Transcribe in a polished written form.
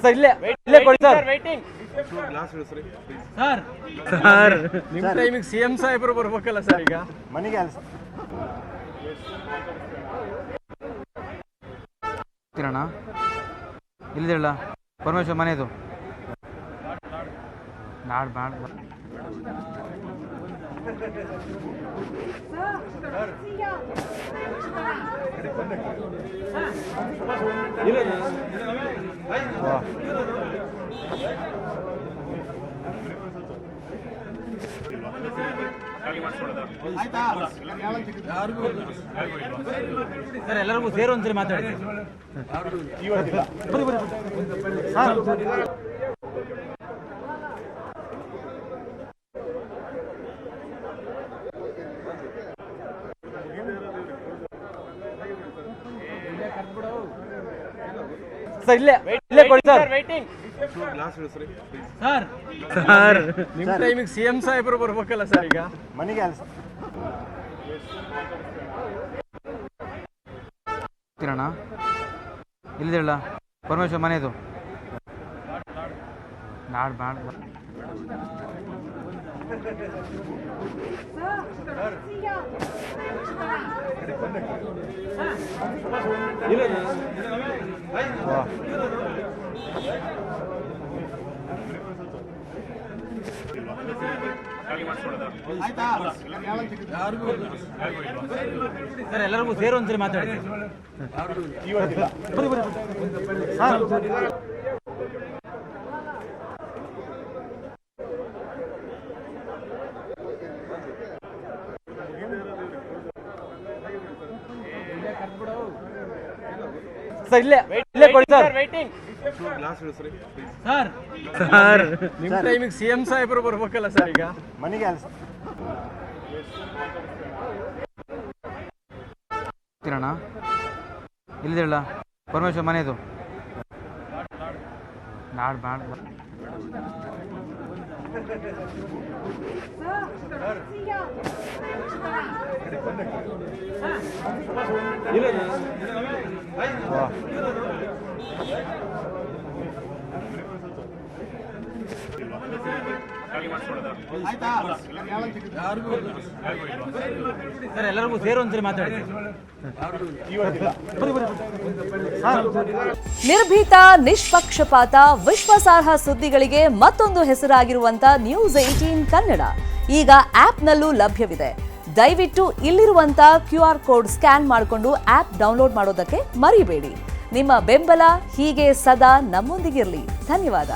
Sir ಇಲ್ಲೇ ಕೊಡಿ sir. Sir sir ನಿಮ್ಮ ಟೈಮಿಗೆ ಸಿಎಂ ಸಾಹೇಬರು ಬರ್ಬೇಕಲ್ಲ ಸರ್ ಈಗ ಮನೆಗೆ ಅಲ್ಲ ತಿರೋಣ ಇಲ್ಲಿದೆಲ್ಲ ಪರಮೇಶ್ವರ್ ಮನೆಯದು ನಾಡ್ ಬಾಡ್ ಸರ್ ಎಲ್ಲರಿಗೂ ಸೇರು ಒಂದ್ಸರಿ ಮಾತಾಡಿ. ಸರ್ ಇಲ್ಲೇ ಕೊಡಿ ಸರ್. ಸರ್ ಸರ್ ನಿಮ್ಮ ಟೈಮಿಗೆ ಸಿಎಂ ಸಾಹೇಬರು ಬರ್ಬೇಕಲ್ಲ ಸರ್ ಈಗ ಮನೆಗೆ ಅಲ್ಲ ತಿರೋಣ ಇಲ್ಲಿದೆಲ್ಲ ಪರಮೇಶ್ವರ್ ಮನೆಯದು ನಾಡ್ ಬಾಡ್ ಸರ್ ಎಲ್ಲರಿಗೂ ಸೇರು ಒಂದ್ಸರಿ ಮಾತಾಡಿ. ಸರ್ ಇಲ್ಲೇ ಕೊಡಿ ಸರ್. ಸರ್ ಸರ್ ನಿಮ್ಮ ಟೈಮಿಗೆ ಸಿಎಂ ಸಾಹೇಬರು ಬರ್ಬೇಕಲ್ಲ ಸರ್ ಈಗ ಮನೆಗೆ ಅಲ್ಲ ತಿರೋಣ ಇಲ್ಲಿದೆಲ್ಲ ಪರಮೇಶ್ವರ್ ಮನೆಯದು ನಾಡ್ ಬಾಡ್ ಸರ್ ಎಲ್ಲರಿಗೂ ಸೇರು ಒಂದ್ಸರಿ ಮಾತಾಡಿ. ನಿರ್ಭೀತ, ನಿಷ್ಪಕ್ಷಪಾತ, ವಿಶ್ವಾಸಾರ್ಹ ಸುದ್ದಿಗಳಿಗೆ ಮತ್ತೊಂದು ಹೆಸರಾಗಿರುವಂತ News18 ಕನ್ನಡ ಈಗ ಆಪ್ನಲ್ಲೂ ಲಭ್ಯವಿದೆ. ದಯವಿಟ್ಟು ಇಲ್ಲಿರುವಂತ QR ಕೋಡ್ ಸ್ಕ್ಯಾನ್ ಮಾಡಿಕೊಂಡು ಆಪ್ ಡೌನ್ಲೋಡ್ ಮಾಡೋದಕ್ಕೆ ಮರಿಬೇಡಿ. ನಿಮ್ಮ ಬೆಂಬಲ ಹೀಗೆ ಸದಾ ನಮ್ಮೊಂದಿಗಿರಲಿ. ಧನ್ಯವಾದ.